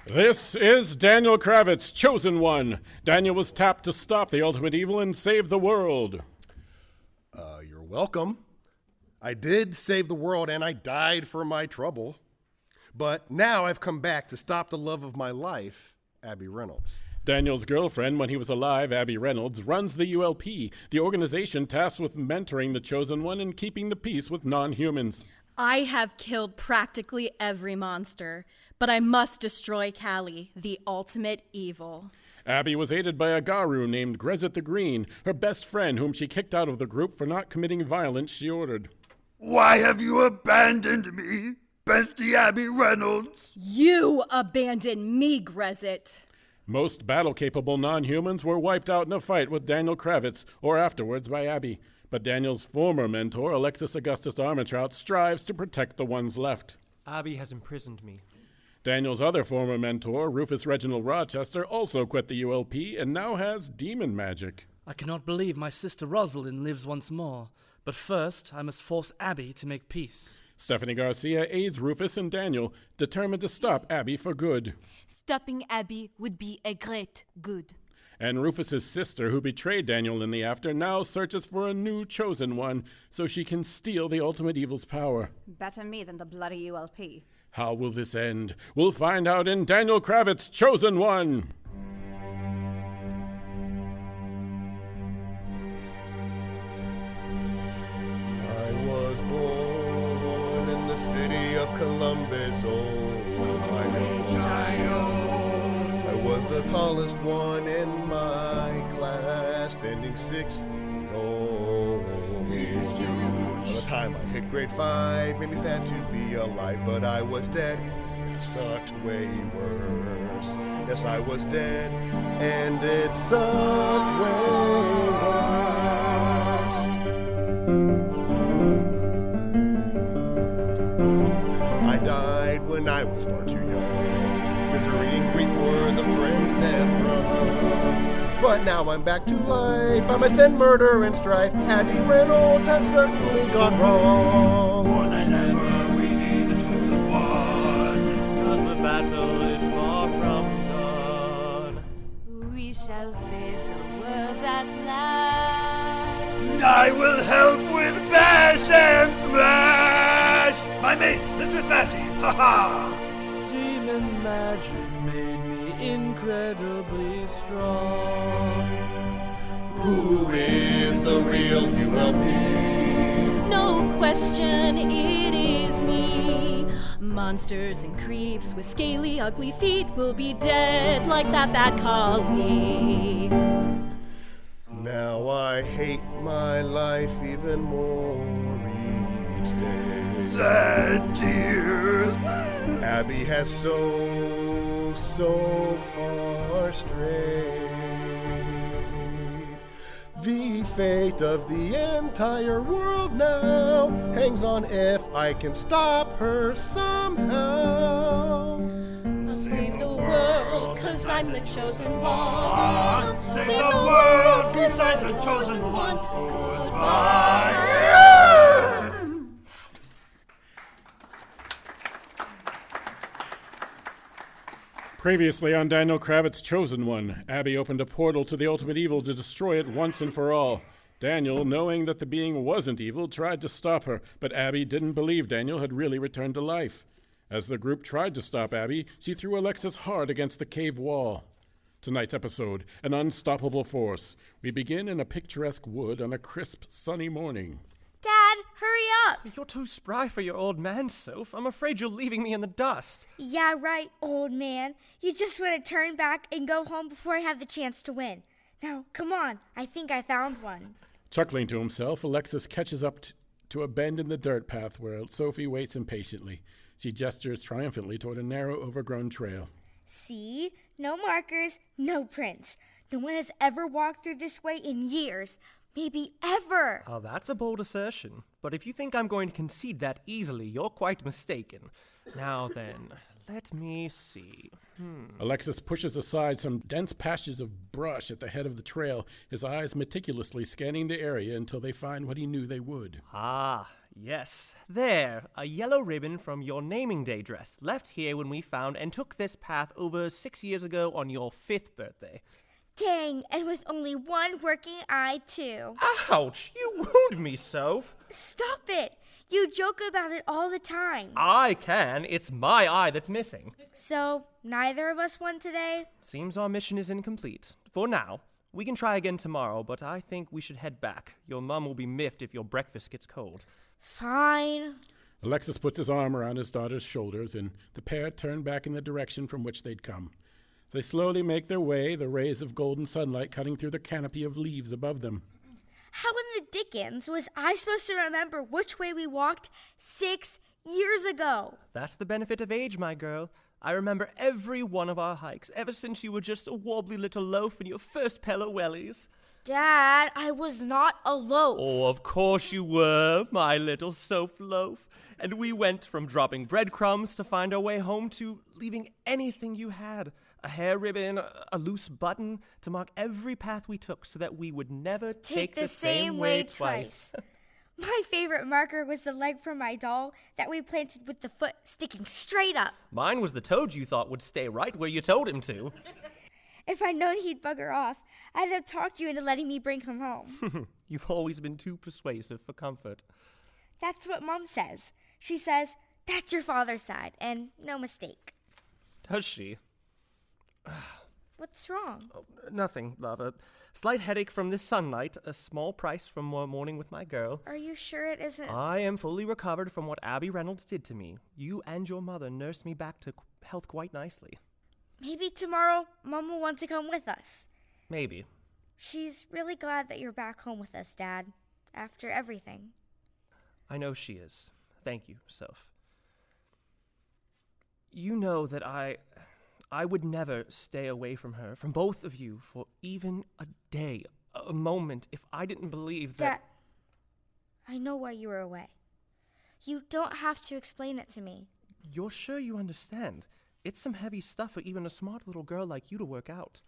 This is Daniel Kravitz, Chosen One. Daniel was tapped to stop the ultimate evil and save the world. You're welcome. I did save the world and I died for my trouble. But now I've come back to stop the love of my life, Abby Reynolds. Daniel's girlfriend, when he was alive, Abby Reynolds, runs the ULP, the organization tasked with mentoring the Chosen One and keeping the peace with non-humans. I have killed practically every monster, but I must destroy Callie, the ultimate evil. Abby was aided by a Garu named Grezit the Green, her best friend whom she kicked out of the group for not committing violence she ordered. Why have you abandoned me, bestie Abby Reynolds? You abandoned me, Grezit. Most battle-capable non-humans were wiped out in a fight with Daniel Kravitz, or afterwards by Abby. But Daniel's former mentor, Alexis Augustus Armentrout, strives to protect the ones left. Abby has imprisoned me. Daniel's other former mentor, Rufus Reginald Rochester, also quit the ULP and now has demon magic. I cannot believe my sister Rosalyn lives once more. But first, I must force Abby to make peace. Stephanie Garcia aids Rufus and Daniel, determined to stop Abby for good. Stopping Abby would be a great good. And Rufus's sister, who betrayed Daniel in the after, now searches for a new Chosen One so she can steal the ultimate evil's power. Better me than the bloody ULP. How will this end? We'll find out in Daniel Kravitz, Chosen One. I was born in the city of Columbus, I was the tallest one in my class, standing 6 feet old. By the time I hit grade 5, made me sad to be alive, but I was dead. It sucked way worse. Yes, I was dead, and it sucked way worse. I died when I was far too young. Misery and grief were the friends that run. But now I'm back to life. I must end murder and strife. Abby Reynolds has certainly gone wrong. More than ever, we need the Chosen One. 'Cause the battle is far from done. We shall save the world at last. I will help with bash and smash. My mace, Mr. Smashy. Ha ha! Demon magic made me incredibly strong. Who is the real ULP? No question, it is me. Monsters and creeps with scaly, ugly feet will be dead like that bad collie. Now I hate my life even more each day. Sad tears. Abby has so far strayed. The fate of the entire world now hangs on if I can stop her somehow. I'll save the world, 'cause I'm the chosen one. Save the world, 'cause I'm the Chosen One. Goodbye. Previously on Daniel Kravitz' Chosen One, Abby opened a portal to the ultimate evil to destroy it once and for all. Daniel, knowing that the being wasn't evil, tried to stop her, but Abby didn't believe Daniel had really returned to life. As the group tried to stop Abby, she threw Alexis hard against the cave wall. Tonight's episode, an unstoppable force. We begin in a picturesque wood on a crisp, sunny morning. Dad, hurry up! You're too spry for your old man, Soph. I'm afraid you're leaving me in the dust. Yeah, right, old man. You just want to turn back and go home before I have the chance to win. Now, come on. I think I found one. Chuckling to himself, Alexis catches up to a bend in the dirt path where Sophie waits impatiently. She gestures triumphantly toward a narrow, overgrown trail. See? No markers, no prints. No one has ever walked through this way in years. Maybe ever. Oh, that's a bold assertion. But if you think I'm going to concede that easily, you're quite mistaken. Now then, let me see. Alexis pushes aside some dense patches of brush at the head of the trail, his eyes meticulously scanning the area until they find what he knew they would. Ah, Yes, there, a yellow ribbon from your naming day dress, left here when we found and took this path over 6 years ago on your 5th birthday. Dang, and with only one working eye, too. Ouch, you wound me, Soph. Stop it. You joke about it all the time. I can. It's my eye that's missing. So, neither of us won today? Seems our mission is incomplete. For now. We can try again tomorrow, but I think we should head back. Your mum will be miffed if your breakfast gets cold. Fine. Alexis puts his arm around his daughter's shoulders, and the pair turn back in the direction from which they'd come. They slowly make their way, the rays of golden sunlight cutting through the canopy of leaves above them. How in the dickens was I supposed to remember which way we walked 6 years ago? That's the benefit of age, my girl. I remember every one of our hikes, ever since you were just a wobbly little loaf in your first pair of wellies. Dad, I was not a loaf. Oh, of course you were, my little Soph loaf. And we went from dropping breadcrumbs to find our way home to leaving anything you had. A hair ribbon, a loose button, to mark every path we took so that we would never take the same way twice. My favorite marker was the leg from my doll that we planted with the foot sticking straight up. Mine was the toad you thought would stay right where you told him to. If I'd known he'd bugger off, I'd have talked you into letting me bring him home. You've always been too persuasive for comfort. That's what Mom says. She says, that's your father's side, and no mistake. Does she? What's wrong? Oh, nothing, love. A slight headache from this sunlight, a small price from one morning with my girl. Are you sure it isn't? I am fully recovered from what Abby Reynolds did to me. You and your mother nursed me back to health quite nicely. Maybe tomorrow Mom will want to come with us. Maybe. She's really glad that you're back home with us, Dad, after everything. I know she is. Thank you, Soph. You know that I would never stay away from her, from both of you, for even a day, a moment, if I didn't believe that... Dad, I know why you were away. You don't have to explain it to me. You're sure you understand? It's some heavy stuff for even a smart little girl like you to work out.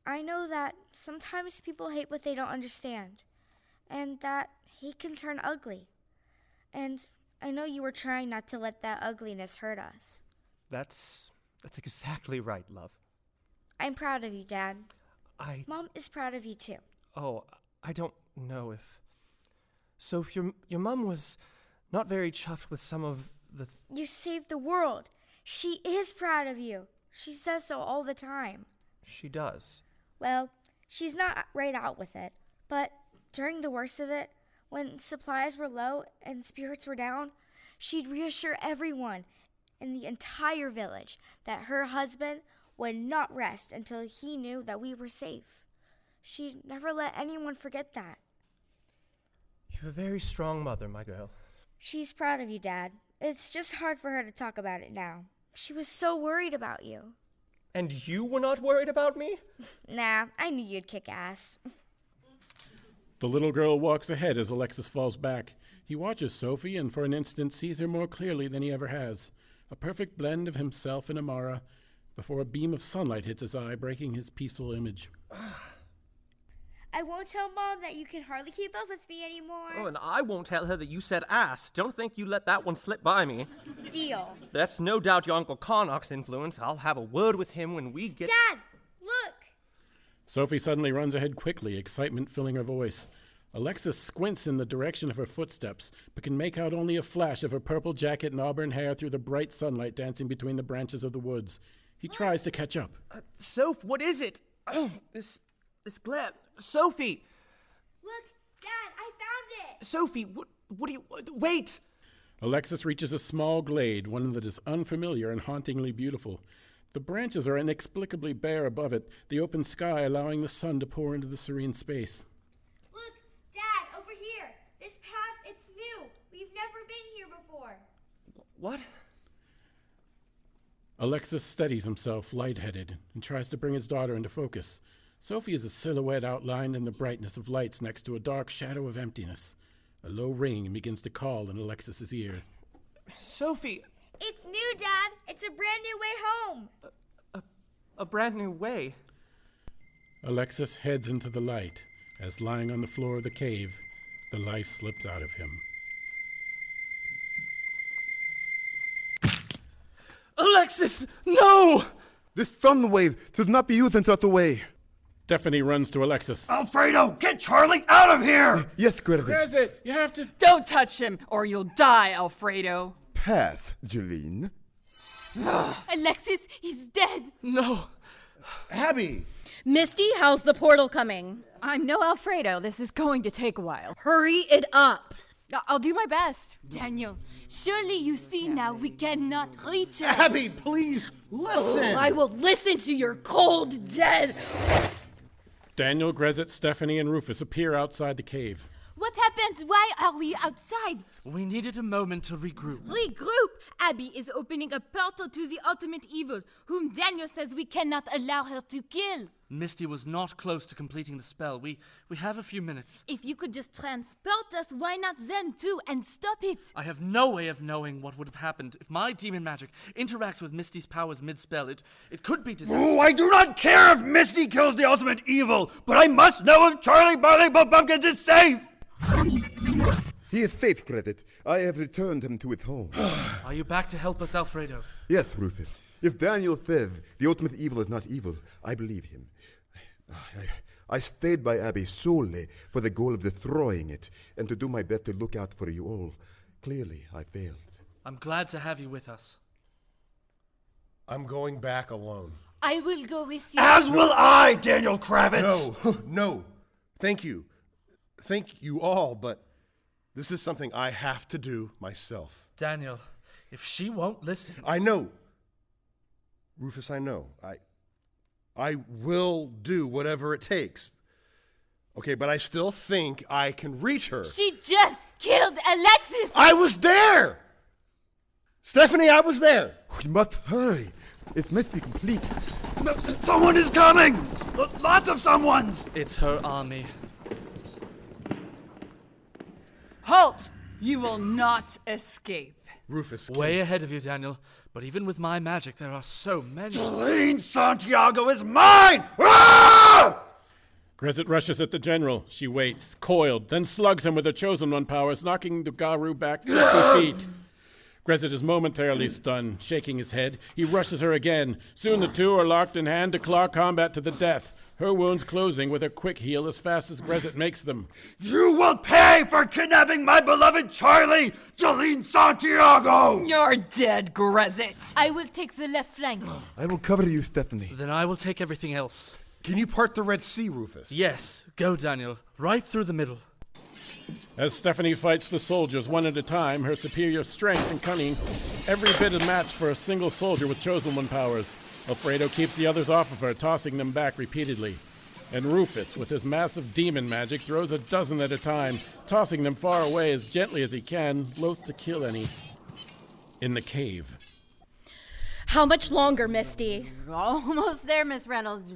I know that sometimes people hate what they don't understand, and that hate can turn ugly. And I know you were trying not to let that ugliness hurt us. That's exactly right, love. I'm proud of you, Dad. Mom is proud of you, too. Oh, I don't know if... So if your mom was not very chuffed with some of the... You saved the world. She is proud of you. She says so all the time. She does. Well, she's not right out with it. But during the worst of it, when supplies were low and spirits were down, she'd reassure everyone in the entire village that her husband would not rest until he knew that we were safe. She'd never let anyone forget that. You're a very strong mother, my girl. She's proud of you, Dad. It's just hard for her to talk about it now. She was so worried about you. And you were not worried about me? Nah, I knew you'd kick ass. The little girl walks ahead as Alexis falls back. He watches Sophie and for an instant sees her more clearly than he ever has. A perfect blend of himself and Amara before a beam of sunlight hits his eye, breaking his peaceful image. I won't tell Mom that you can hardly keep up with me anymore. Oh, and I won't tell her that you said ass. Don't think you let that one slip by me. Deal. That's no doubt your Uncle Connacht's influence. I'll have a word with him when we get... Dad, look! Sophie suddenly runs ahead quickly, excitement filling her voice. Alexis squints in the direction of her footsteps, but can make out only a flash of her purple jacket and auburn hair through the bright sunlight dancing between the branches of the woods. He tries to catch up. Soph, what is it? Oh, this glare. Sophie! Look, Dad, I found it! Sophie, what do you... Wait! Alexis reaches a small glade, one that is unfamiliar and hauntingly beautiful. The branches are inexplicably bare above it, the open sky allowing the sun to pour into the serene space. Look, Dad, over here. This path, it's new. We've never been here before. What? Alexis steadies himself, lightheaded, and tries to bring his daughter into focus. Sophie is a silhouette outlined in the brightness of lights next to a dark shadow of emptiness. A low ring begins to call in Alexis's ear. Sophie! It's new, Dad. It's a brand new way home. A brand new way? Alexis heads into the light, as lying on the floor of the cave, the life slips out of him. Alexis, no! This stun wave should not be used in such a way. Stephanie runs to Alexis. Alfredo, get Charlie out of here! Yes, Grezit. Grezit, you have to... Don't touch him, or you'll die, Alfredo. Pass, Jeleen. Alexis is dead. No. Abby! Misty, how's the portal coming? I'm no Alfredo. This is going to take a while. Hurry it up. I'll do my best. Daniel, surely you see now we cannot reach her. Abby, please, listen! I will listen to your cold dead. Daniel, Grezit, Stephanie, and Rufus appear outside the cave. What happened? Why are we outside? We needed a moment to regroup. Regroup! Abby is opening a portal to the ultimate evil, whom Daniel says we cannot allow her to kill. Misty was not close to completing the spell. We have a few minutes. If you could just transport us, why not them too, and stop it? I have no way of knowing what would have happened if my demon magic interacts with Misty's powers mid-spell. It could be disastrous. Oh, I do not care if Misty kills the ultimate evil, but I must know if Charlie Barley Bumpkins is safe! He is safe, Grezit. I have returned him to his home. Are you back to help us, Alfredo? Yes, Rufus. If Daniel says the ultimate evil is not evil, I believe him. I stayed by Abby solely for the goal of destroying it and to do my best to look out for you all. Clearly, I failed. I'm glad to have you with us. I'm going back alone. I will go with you. As will I, Daniel Kravitz! No, no. Thank you. Thank you all, but this is something I have to do myself. Daniel, if she won't listen... I know. Rufus, I know. I will do whatever it takes. Okay, but I still think I can reach her. She just killed Alexis! I was there! Stephanie, I was there! We must hurry. It must be complete. Someone is coming! Lots of someones! It's her army. Halt! You will not escape. Rufus, Way ahead of you, Daniel. But even with my magic, there are so many. Jeleen Santiago is mine! Ah! Grezit rushes at the general. She waits, coiled, then slugs him with her Chosen One powers, knocking the Garu back 50 feet. Grezit is momentarily stunned, shaking his head. He rushes her again. Soon the two are locked in hand-to-claw combat to the death, her wounds closing with a quick heal as fast as Grezit makes them. You will pay for kidnapping my beloved Charlie, Jeleen Santiago! You're dead, Grezit. I will take the left flank. I will cover you, Stephanie. Then I will take everything else. can you part the Red Sea, Rufus? Yes, go, Daniel. Right through the middle. As Stephanie fights the soldiers one at a time, her superior strength and cunning, every bit a match for a single soldier with Chosen One powers. Alfredo keeps the others off of her, tossing them back repeatedly. And Rufus, with his massive demon magic, throws a dozen at a time, tossing them far away as gently as he can, loath to kill any. In the cave. How much longer, Misty? Almost there, Miss Reynolds.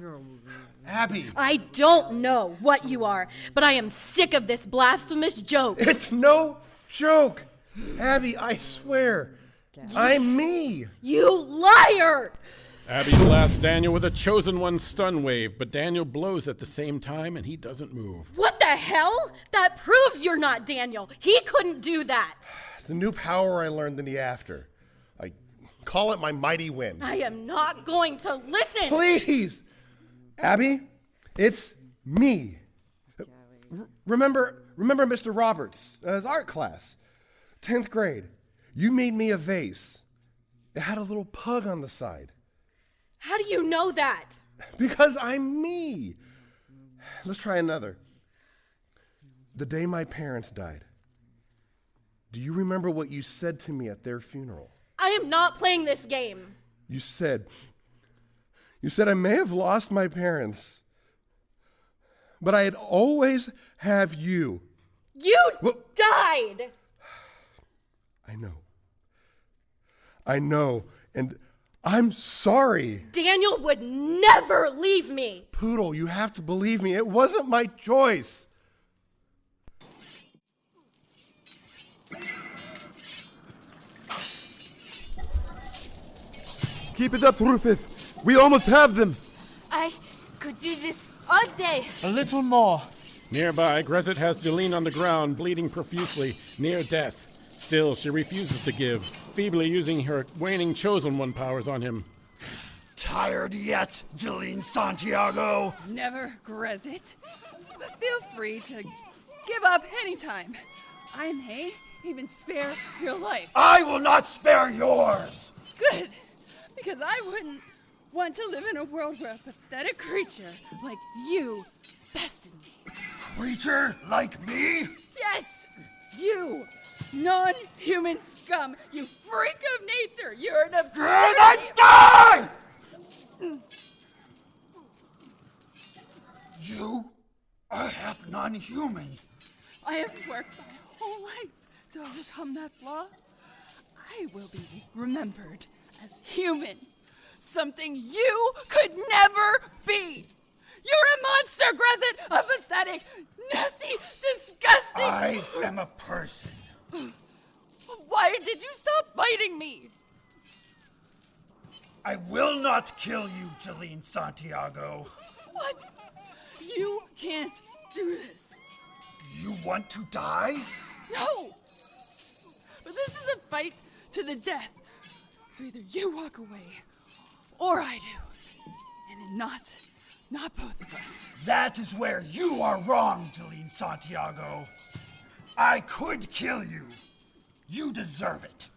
Abby! I don't know what you are, but I am sick of this blasphemous joke. It's no joke! Abby, I swear, I'm me! You liar! Abby blasts Daniel with a Chosen One stun wave, but Daniel blows at the same time and he doesn't move. What the hell? That proves you're not Daniel. He couldn't do that. It's a new power I learned in the after. I call it my mighty wind. I am not going to listen. Please! Abby, it's me. Remember Mr. Roberts, his art class, 10th grade. You made me a vase. It had a little pug on the side. How do you know that? Because I'm me. Let's try another. The day my parents died. Do you remember what you said to me at their funeral? I am not playing this game. You said I may have lost my parents, but I'd always have you. You died. I know, and I'm sorry. Daniel would never leave me. Poodle, you have to believe me. It wasn't my choice. Keep it up, Rufus. We almost have them. I could do this all day. A little more. Nearby, Grezit has Jeleen on the ground, bleeding profusely, near death. Still, she refuses to give. feebly using her waning Chosen One powers on him. Tired yet, Jeleen Santiago? Never, Grezit. But feel free to give up anytime. I may even spare your life. I will not spare yours! Good, because I wouldn't want to live in a world where a pathetic creature like you bested me. Creature like me? Yes, you! Non-human scum! You freak of nature! You're an absurdity! Die! You are half non-human. I have worked my whole life to overcome that flaw. I will be remembered as human. Something you could never be. You're a monster, Grezit! A pathetic, nasty, disgusting... I am a person. Why did you stop fighting me? I will not kill you, Jeleen Santiago. What? You can't do this. You want to die? No! But this is a fight to the death. So either you walk away, or I do. And not both of us. That is where you are wrong, Jeleen Santiago. I could kill you. You deserve it.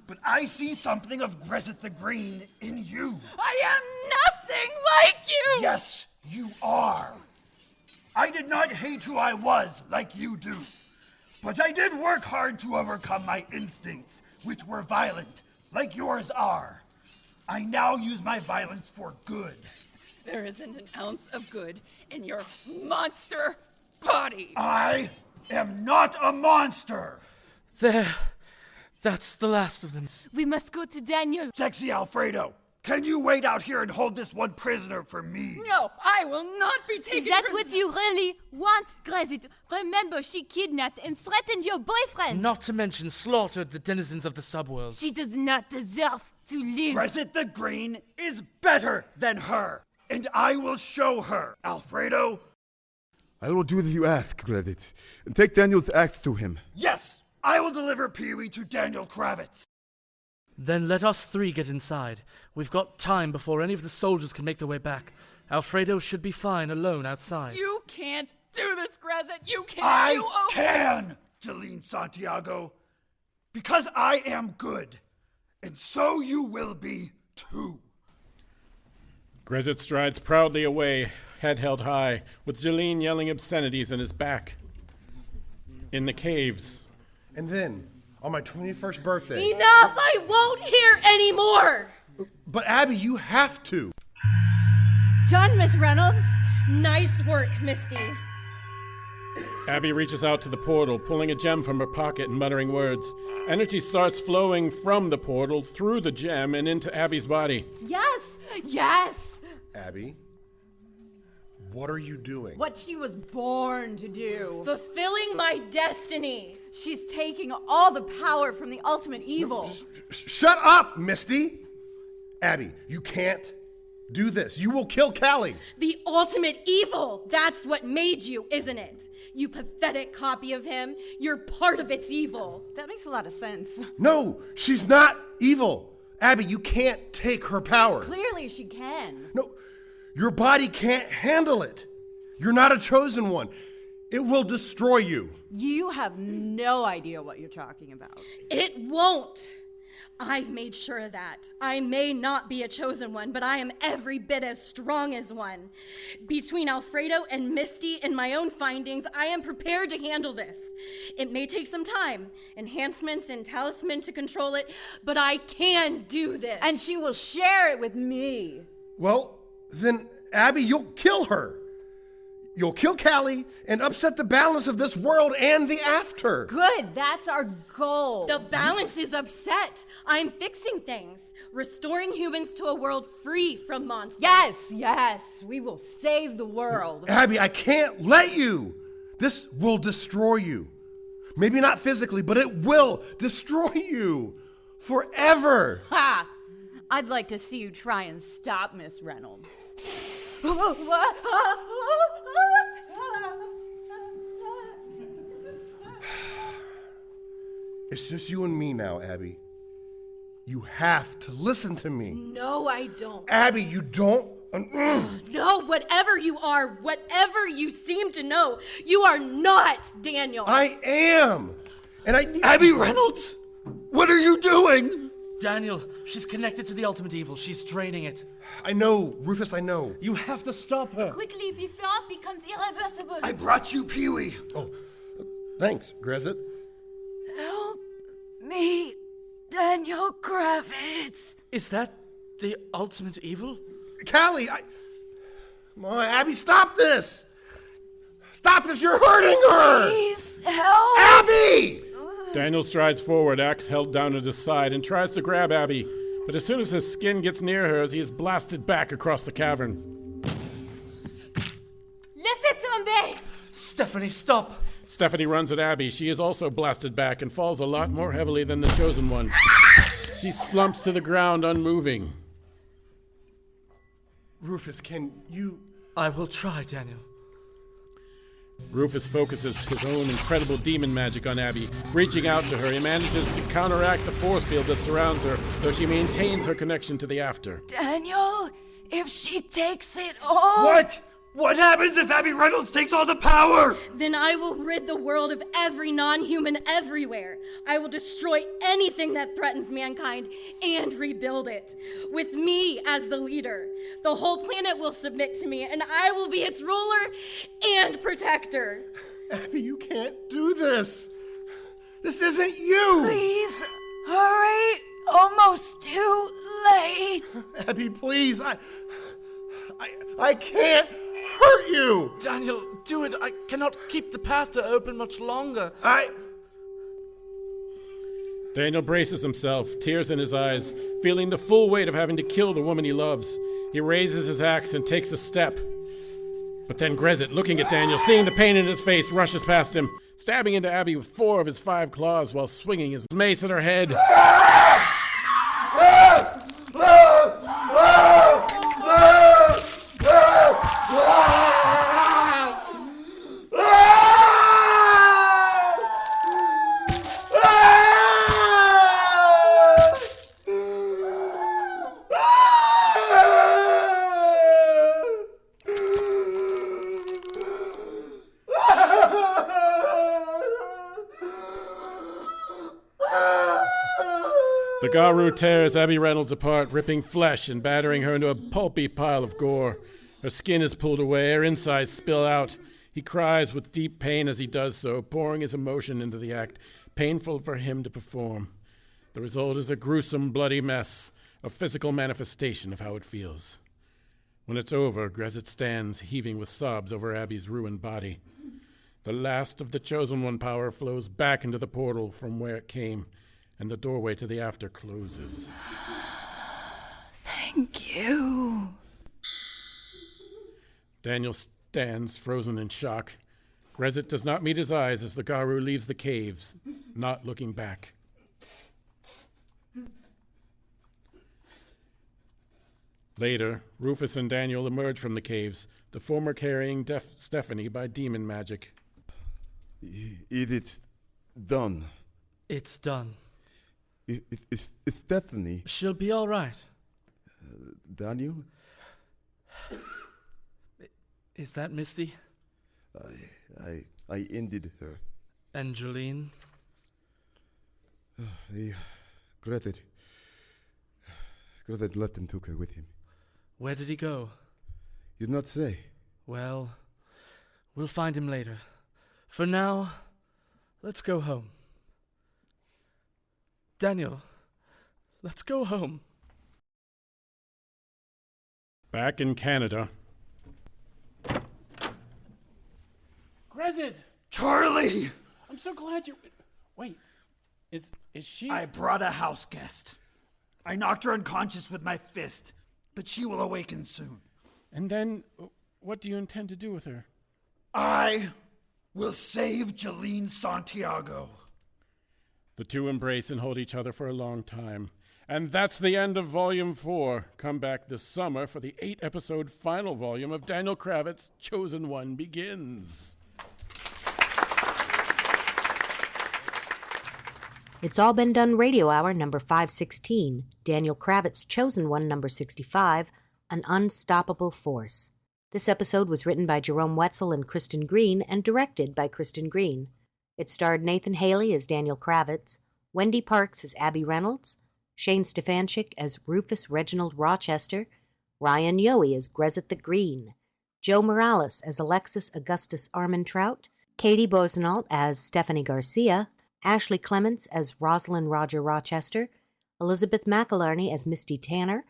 But I see something of Grezit the Green in you. I am nothing like you! Yes, you are. I did not hate who I was like you do. But I did work hard to overcome my instincts, which were violent, like yours are. I now use my violence for good. There isn't an ounce of good in your monster body. I am not a monster. There. That's the last of them. We must go to Daniel. Sexy Alfredo, can you wait out here and hold this one prisoner for me? No, I will not be taken. Is that prisoner. what you really want, Grezit? Remember, she kidnapped and threatened your boyfriend. Not to mention slaughtered the denizens of the subworld. She does not deserve to live. Grezit the Green is better than her, and I will show her. Alfredo? I will do as you ask, Grezit, and take Daniel's axe to him. Yes, I will deliver Pee-wee to Daniel Kravitz. Then let us three get inside. We've got time before any of the soldiers can make their way back. Alfredo should be fine alone outside. You can't do this, Grezit. You can't. I can, Jeleen Santiago, because I am good, and so you will be too. Grezit strides proudly away, head held high, with Jeleen yelling obscenities in his back. In the caves. And then, on my 21st birthday... Enough! I won't hear anymore! But Abby, you have to. Done, Miss Reynolds. Nice work, Misty. Abby reaches out to the portal, pulling a gem from her pocket and muttering words. Energy starts flowing from the portal, through the gem, and into Abby's body. Yes! Yes! Abby, what are you doing? What she was born to do. Fulfilling my destiny. She's taking all the power from the ultimate evil. Shut up, Misty! Abby, you can't do this. You will kill Callie. The ultimate evil. That's what made you, isn't it? You pathetic copy of him. You're part of its evil. That makes a lot of sense. No, she's not evil. Abby, you can't take her power. Clearly she can. No, your body can't handle it. You're not a chosen one. It will destroy you. You have no idea what you're talking about. It won't. I've made sure of that. I may not be a chosen one, but I am every bit as strong as one. Between Alfredo and Misty and my own findings, I am prepared to handle this. It may take some time, enhancements and talisman to control it, but I can do this. And she will share it with me. Well, then, Abby, you'll kill her. You'll kill Callie and upset the balance of this world and the after. Good, that's our goal. The balance is upset. I'm fixing things, restoring humans to a world free from monsters. Yes, we will save the world. Abby, I can't let you. This will destroy you. Maybe not physically, but it will destroy you forever. Ha! I'd like to see you try and stop Miss Reynolds. It's just you and me now, Abby. You have to listen to me. No, I don't. Abby, you don't. No, whatever you are, whatever you seem to know, you are not Daniel. I am. And I need... Abby Reynolds, what are you doing? Daniel, she's connected to the ultimate evil. She's draining it. I know, Rufus, I know. You have to stop her. Quickly, before it becomes irreversible. I brought you Pee-wee. Oh, thanks, Grezit. Help me, Daniel Kravitz. Is that the ultimate evil? Callie, Come on, Abby, stop this! Stop this, you're hurting her! Please help! Abby! Daniel strides forward, axe held down at his side, and tries to grab Abby. But as soon as his skin gets near hers, he is blasted back across the cavern. Laissez tomber! Stephanie, stop! Stephanie runs at Abby. She is also blasted back and falls a lot more heavily than the chosen one. She slumps to the ground, unmoving. Rufus, can you... I will try, Daniel. Rufus focuses his own incredible demon magic on Abby. Reaching out to her, he manages to counteract the force field that surrounds her, though she maintains her connection to the after. Daniel, if she takes it all... What? What happens if Abby Reynolds takes all the power? Then I will rid the world of every non-human everywhere. I will destroy anything that threatens mankind and rebuild it. With me as the leader, the whole planet will submit to me, and I will be its ruler and protector. Abby, you can't do this. This isn't you. Please, hurry. Almost too late. Abby, please. I can't hurt you. Daniel, do it. I cannot keep the path to open much longer. Daniel braces himself, tears in his eyes, feeling the full weight of having to kill the woman he loves. He raises his axe and takes a step. But then Grezit, looking at Daniel, seeing the pain in his face, rushes past him, stabbing into Abby with 4 of his 5 claws while swinging his mace at her head. The Garu tears Abby Reynolds apart, ripping flesh and battering her into a pulpy pile of gore. Her skin is pulled away, her insides spill out. He cries with deep pain as he does so, pouring his emotion into the act, painful for him to perform. The result is a gruesome, bloody mess, a physical manifestation of how it feels. When it's over, Grezit stands, heaving with sobs over Abby's ruined body. The last of the Chosen One power flows back into the portal from where it came, and the doorway to the after closes. Thank you. Daniel stands, frozen in shock. Grezit does not meet his eyes as the Garu leaves the caves, not looking back. Later, Rufus and Daniel emerge from the caves, the former carrying Stephanie by demon magic. Is it done? It's done. Is Stephanie? She'll be all right. Daniel? Is that Misty? I ended her. And Jeleen? Grezit left and took her with him. Where did he go? He did not say. Well, we'll find him later. For now, let's go home. Daniel, let's go home. Back in Canada. Grezit! Charlie! I'm so glad you... Wait, is she... I brought a house guest. I knocked her unconscious with my fist, but she will awaken soon. And then, what do you intend to do with her? I will save Jeleen Santiago. The two embrace and hold each other for a long time. And that's the end of Volume 4. Come back this summer for the 8-episode final volume of Daniel Kravitz's Chosen One Begins. It's All Been Done Radio Hour number 516, Daniel Kravitz Chosen One number 65, An Unstoppable Force. This episode was written by Jerome Wetzel and Kristin Green and directed by Kristin Green. It starred Nathan Haley as Daniel Kravitz, Wendy Parks as Abby Reynolds, Shane Stefanchik as Rufus Reginald Rochester, Ryan Yohe as Grezit the Green, Joe Morales as Alexis Augustus Armentrout, Katie Boissoneault as Stephanie Garcia, Ashley Clements as Rosalyn Roger Rochester, Elizabeth McAlarney as Misty Tanner,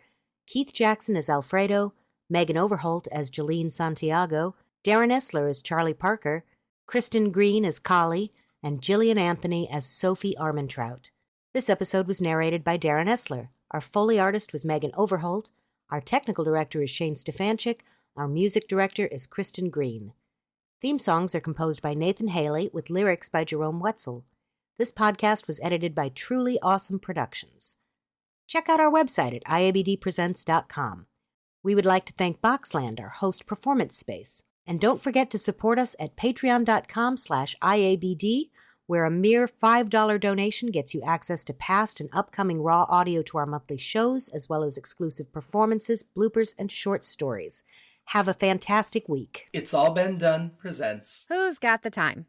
Keith Jackson as Alfredo, Megan Overholt as Jeleen Santiago, Darren Esler as Charlie Parker, Kristin Green as Collie, and Gillian Anthony as Sophie Armentrout. This episode was narrated by Darren Esler. Our Foley artist was Megan Overholt. Our technical director is Shane Stefanchik. Our music director is Kristin Green. Theme songs are composed by Nathan Haley with lyrics by Jerome Wetzel. This podcast was edited by Truly Awesome Productions. Check out our website at iabdpresents.com. We would like to thank Boxland, our host performance space. And don't forget to support us at patreon.com/IABD, where a mere $5 donation gets you access to past and upcoming raw audio to our monthly shows, as well as exclusive performances, bloopers, and short stories. Have a fantastic week. It's All Been Done presents Who's Got the Time?